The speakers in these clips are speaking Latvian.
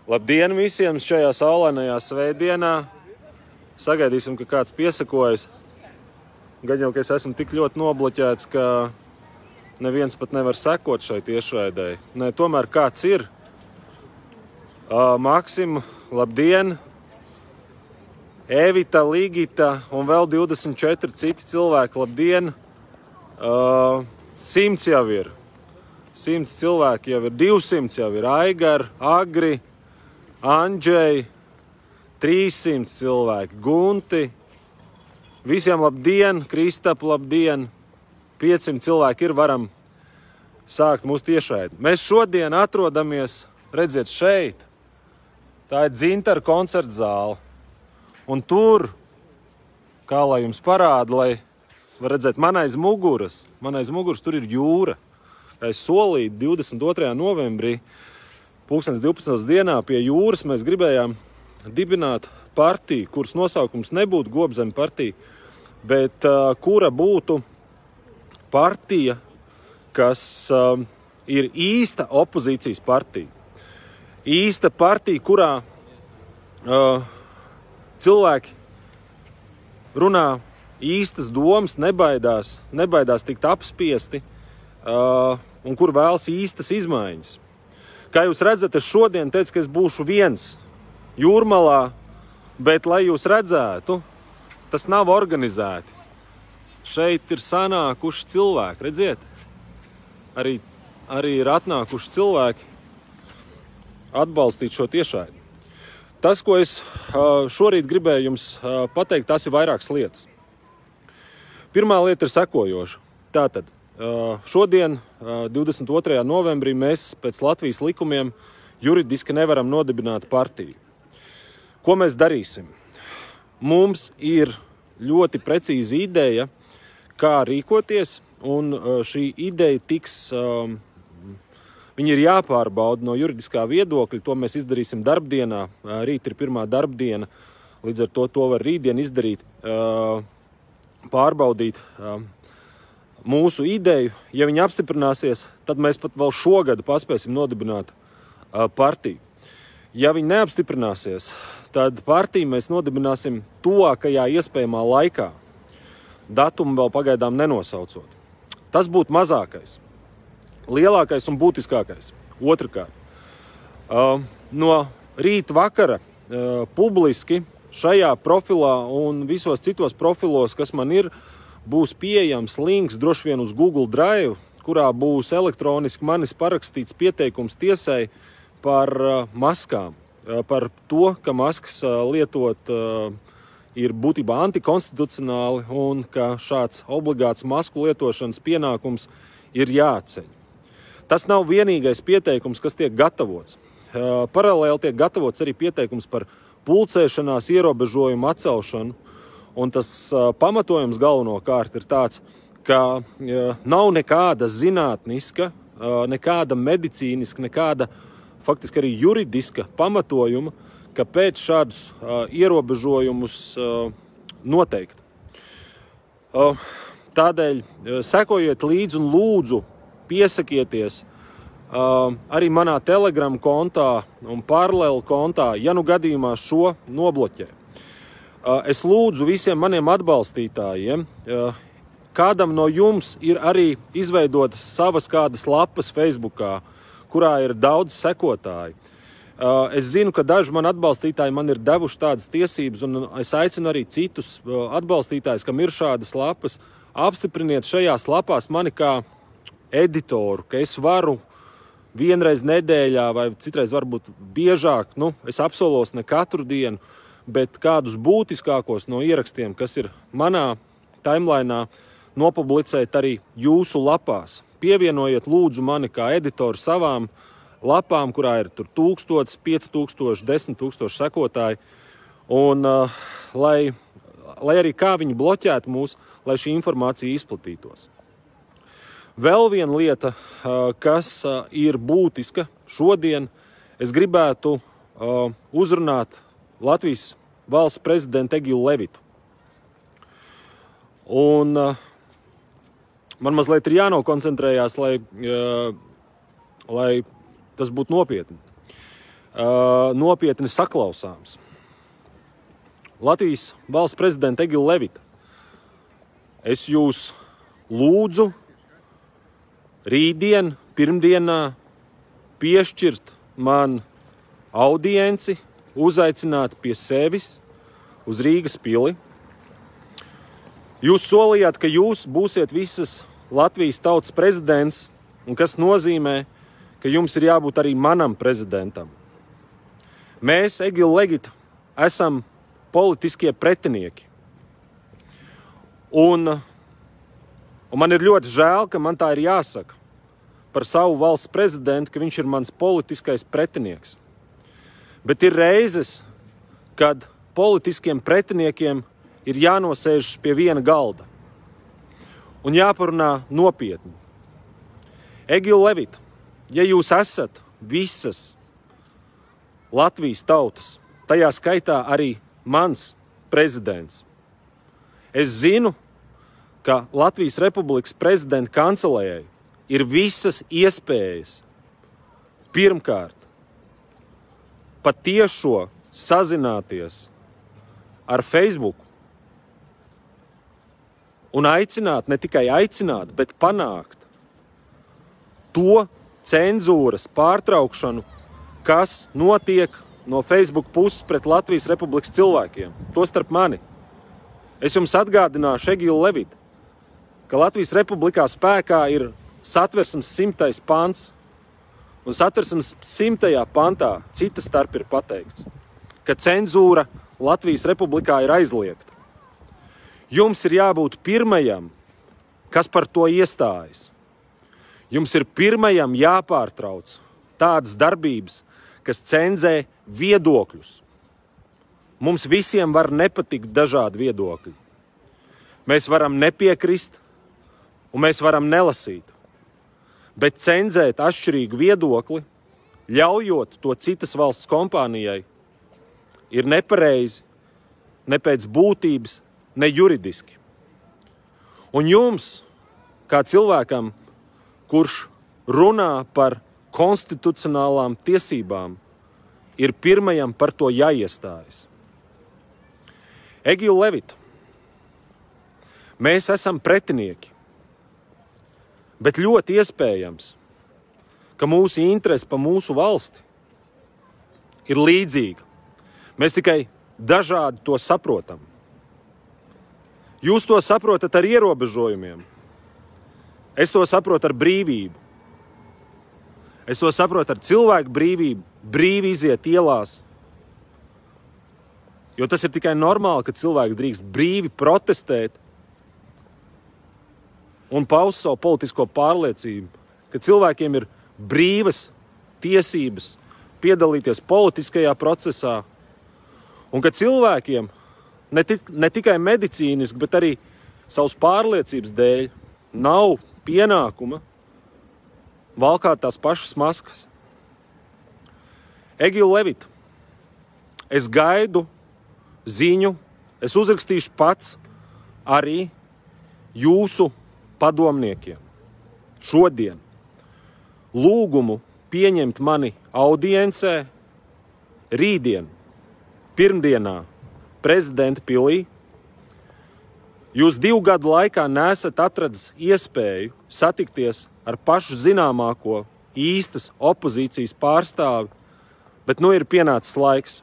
Labdien visiem šajā saulainajā svētdienā. Sagaidīsim, ka kāds piesakojas. Gan jau, ka es esmu tik ļoti nobloķēts, ka neviens pat nevar sekot šai tiešraidei. Nē, tomēr kāds ir. Maksim, labdien! Evita, Ligita un vēl 24 citi cilvēki, labdien! 100 jau ir. 100 cilvēki jau ir, 200 jau ir. Aigar, Agri, Andžej, 300 cilvēki, Gunti, visiem labdien, Kristap, labdien, 500 cilvēki ir, varam sākt mūsu tiešraidi. Mēs šodien atrodamies, redziet, šeit, tā ir Dzintara koncerta zāle, un tur, kā lai jums parāda, lai var redzēt, man aiz muguras tur ir jūra. Kā es solīju 22. novembrī, 2012. dienā pie jūras mēs gribējām dibināt partiju, kuras nosaukums nebūtu Gobzeme partija, bet kura būtu partija, kas ir īsta opozīcijas partija. Īsta partija, kurā cilvēki runā īstas domas, nebaidās tikt apspiesti un kur vēlas īstas izmaiņas. Kā jūs redzat, es šodien teicu, ka es būšu viens Jūrmalā, bet, lai jūs redzētu, tas nav organizēti. Šeit ir sanākuši cilvēki, redziet? Arī ir atnākuši cilvēki atbalstīt šo tiešraidi. Tas, ko es šorīt gribēju jums pateikt, tas ir vairākas lietas. Pirmā lieta ir sekojoša. Tātad, šodien, 22. novembrī, mēs pēc Latvijas likumiem juridiski nevaram nodibināt partiju. Ko mēs darīsim? Mums ir ļoti precīza ideja, kā rīkoties, un šī ideja viņa ir jāpārbauda no juridiskā viedokļa. To mēs izdarīsim darbdienā. Rīt ir pirmā darbdiena, līdz ar to var rītdien izdarīt, pārbaudīt mūsu ideju. Ja viņi apstiprināsies, tad mēs pat vēl šogad paspēsim nodibināt partiju. Ja viņi neapstiprināsies, tad partiju mēs nodibināsim tuvākajā iespējamā laikā, datumu vēl pagaidām nenosaucot. Tas būtu mazākais. Lielākais un būtiskākais. Otrkārt, no rīta vakara publiski šajā profilā un visos citos profilos, kas man ir, būs pieejams links droši vien uz Google Drive, kurā būs elektroniski manis parakstīts pieteikums tiesai par maskām. Par to, ka maskas lietot ir būtībā antikonstitucionāli un ka šāds obligāts masku lietošanas pienākums ir jāceļ. Tas nav vienīgais pieteikums, kas tiek gatavots. Paralēli tiek gatavots arī pieteikums par pulcēšanās ierobežojumu atcelšanu. Un tas pamatojums galvenokārt ir tāds, ka nav nekāda zinātniska, nekāda medicīniska, nekāda faktiski arī juridiska pamatojuma, kāpēc šādus ierobežojumus noteikt. Tādēļ sekojiet līdzi un lūdzu piesakieties arī manā Telegram kontā un paralēli kontā, ja nu gadījumā šo nobloķē. Es lūdzu visiem maniem atbalstītājiem, kādam no jums ir arī izveidotas savas kādas lapas Facebookā, kurā ir daudz sekotāji. Es zinu, ka daži mani atbalstītāji man ir devuši tādas tiesības, un es aicinu arī citus atbalstītājus, kam ir šādas lapas, apstipriniet šajās lapās mani kā editoru, ka es varu vienreiz nedēļā vai citreiz varbūt biežāk, es apsolos ne katru dienu, bet kādus būtiskākos no ierakstiem, kas ir manā timelainā, nopublicēt arī jūsu lapās. Pievienojiet lūdzu mani kā editoru savām lapām, kurā ir tur 1000, 5000, 10 000 sekotāji, un lai arī kā viņi bloķētu mūs, lai šī informācija izplatītos. Vēl viena lieta, kas ir būtiska šodien, es gribētu uzrunāt Latvijas valsts prezidentu Egilu Levitu. Un man mazliet ir jānokoncentrējās, lai tas būtu nopietni. nopietni saklausāms. Latvijas valsts prezidenta Egila Levita, es jūs lūdzu rītdien, pirmdienā piešķirt man audienci, uzaicināt pie sevis uz Rīgas pili. Jūs solījāt, ka jūs būsiet visas Latvijas tautas prezidents, un kas nozīmē, ka jums ir jābūt arī manam prezidentam. Mēs, Egila Levita, esam politiskie pretinieki. Un man ir ļoti žēl, ka man tā ir jāsaka par savu valsts prezidentu, ka viņš ir mans politiskais pretinieks. Bet ir reizes, kad politiskiem pretiniekiem ir jānosēžas pie viena galda un jāparunā nopietni. Egila Levita, ja jūs esat visas Latvijas tautas, tajā skaitā arī mans prezidents, es zinu, ka Latvijas Republikas prezidenta kancelējai ir visas iespējas pirmkārt patiešo sazināties ar Facebook un aicināt, ne tikai aicināt, bet panākt to cenzūras pārtraukšanu, kas notiek no Facebook puses pret Latvijas Republikas cilvēkiem, tostarp mani. Es jums atgādināšu, Egila Levita, ka Latvijas Republikā spēkā ir Satversmes 100. pants, un Satversmes 100. pantā cita starp ir pateikts, ka cenzūra Latvijas Republikā ir aizliegta. Jums ir jābūt pirmajam, kas par to iestājas. Jums ir pirmajam jāpārtrauc tādas darbības, kas cenzē viedokļus. Mums visiem var nepatikt dažādi viedokļi. Mēs varam nepiekrist un mēs varam nelasīt. Bet cenzēt atšķirīgu viedokli, ļaujot to citas valsts kompānijai, ir nepareizi, ne pēc būtības, ne juridiski. Un jums, kā cilvēkam, kurš runā par konstitucionālām tiesībām, ir pirmajam par to jāiestājas. Egila Levita, mēs esam pretinieki, bet ļoti iespējams, ka mūsu interese par mūsu valsti ir līdzīga. Mēs tikai dažādi to saprotam. Jūs to saprotat ar ierobežojumiem. Es to saprotu ar brīvību. Es to saprotu ar cilvēku brīvību, brīvi iziet ielās. Jo tas ir tikai normāli, ka cilvēki drīkst brīvi protestēt un paust savu politisko pārliecību, ka cilvēkiem ir brīvas tiesības piedalīties politiskajā procesā un ka cilvēkiem ne tikai medicīniski, bet arī savas pārliecības dēļ nav pienākuma valkāt tās pašas maskas. Egila Levita, es gaidu ziņu, es uzrakstīšu pats arī jūsu padomniekiem šodien lūgumu pieņemt mani audiencē rītdien, pirmdienā, prezidenta pilī. Jūs 2 gadu laikā neesat atradis iespēju satikties ar pašu zināmāko īstas opozīcijas pārstāvi, bet nu ir pienācis laiks.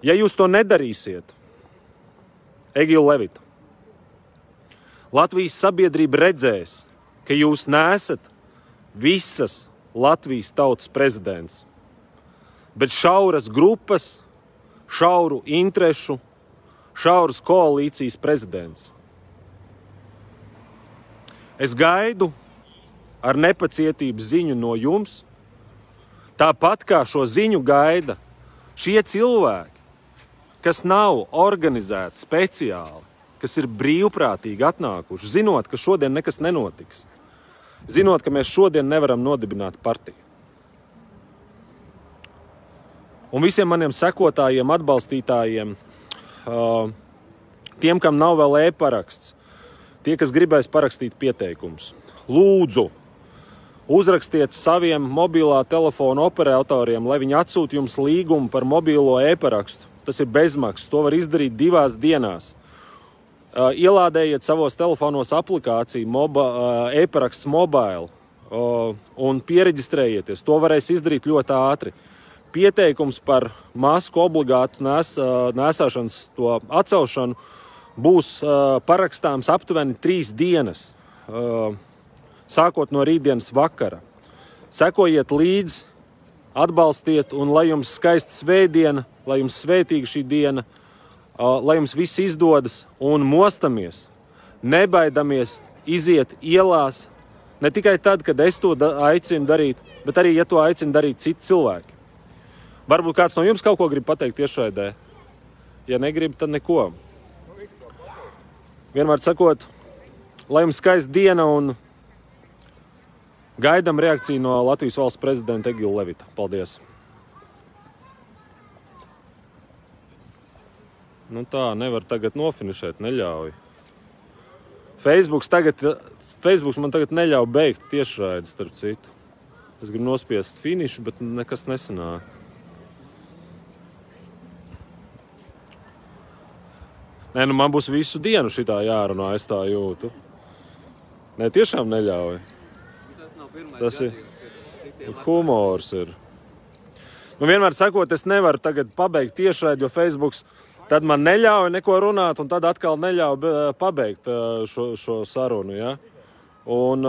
Ja jūs to nedarīsiet, Egila Levita, Latvijas sabiedrība redzēs, ka jūs neesat visas Latvijas tautas prezidents, bet šauras grupas, šauru interešu, šauras koalīcijas prezidents. Es gaidu ar nepacietību ziņu no jums, tāpat kā šo ziņu gaida šie cilvēki, kas nav organizēti speciāli, kas ir brīvprātīgi atnākuši, zinot, ka šodien nekas nenotiks, zinot, ka mēs šodien nevaram nodibināt partiju. Un visiem maniem sekotājiem, atbalstītājiem, tiem, kam nav vēl e-paraksts, tie, kas gribēs parakstīt pieteikumus, lūdzu, uzrakstiet saviem mobilā telefona operatoriem, lai viņi atsūta jums līgumu par mobilo e-parakstu. Tas ir bezmaksas, to var izdarīt 2 dienās. Ielādējiet savos telefonos aplikāciju e-paraksts mobile un piereģistrējieties. To varēs izdarīt ļoti ātri. Pieteikums par masku obligātu nesāšanas to atcelšanu būs parakstāms aptuveni 3 dienas, sākot no rītdienas vakara. Sekojiet līdzi, atbalstiet un lai jums skaista svētdiena, lai jums svētīga šī diena, lai jums viss izdodas un mostamies, nebaidamies iziet ielās, ne tikai tad, kad es to aicinu darīt, bet arī, ja to aicinu darīt citi cilvēki. Varbūt kāds no jums kaut ko grib pateikt tiešraidē. Ja negrib, tad neko. Vienmēr sakot, lai jums skaista diena un gaidām reakciju no Latvijas valsts prezidenta Egila Levita. Paldies! Nu tā, nevar tagad nofinišēt, neļauj. Facebooks man tagad neļauj beigt tiešraidi, starp citu. Es gribu nospiest finišu, bet nekas nesanāk. Nē, nu man būs visu dienu šitā jārunā, es tā jūtu. Nē, tiešām neļauj. Tas ir humors ir. Nu vienmēr sakot, es nevaru tagad pabeigt tiešraidi, jo Facebooks tad man neļauj neko runāt, un tad atkal neļauj pabeigt šo sarunu, ja? Un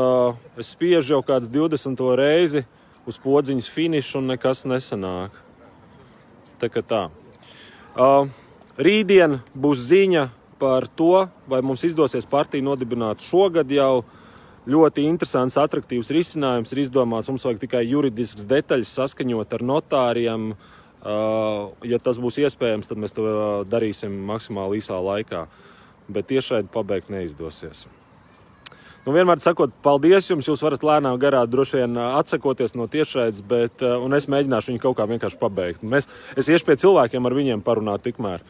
es spiežu jau kāds 20. reizi uz podziņas finišu, un nekas nesanāk. Tā kā tā. Rītdien būs ziņa par to, vai mums izdosies partiju nodibināt šogad jau. Ļoti interesants, atraktīvs risinājums ir izdomāts. Mums vajag tikai juridiskas detaļas saskaņot ar notāriem. Ja tas būs iespējams, tad mēs to darīsim maksimāli īsā laikā. Bet tiešraidi pabeigt neizdosies. Nu, vienmēr sakot, paldies jums. Jūs varat lēnām garā droši vien atsakoties no tiešraides, un es mēģināšu viņu kaut kā vienkārši pabeigt. Es iešu pie cilvēkiem, ar viņiem parunāt tikmēr.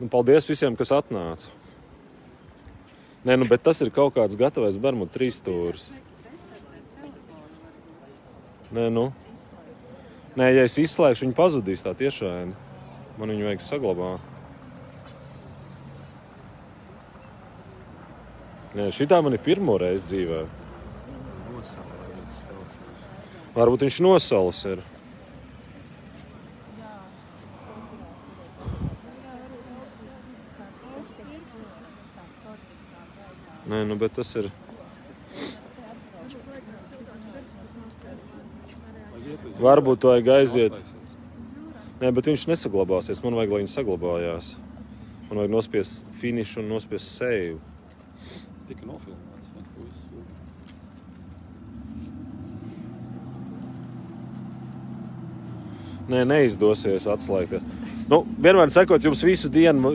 Nu, paldies visiem, kas atnāca. Nē, nu, bet tas ir kaut kāds gatavais Bermudu 3 stūris. Nē, nu. Nē, ja es izslēgšu, viņi pazudīs tā tiešraidi. Man viņu vajag saglabāt. Nē, šitā man ir pirmo reizi dzīvē. Varbūt viņš nosalis ir. Nē, nu, bet tas ir... Varbūt to vajag aiziet. Nē, bet viņš nesaglabāsies. Man vajag, lai viņš saglabājās. Man vajag nospiest finišu un nospiest save. Tika nofilmēts. Nē, neizdosies atslēgt. Nu, vienmēr sakot, jums visu dienu...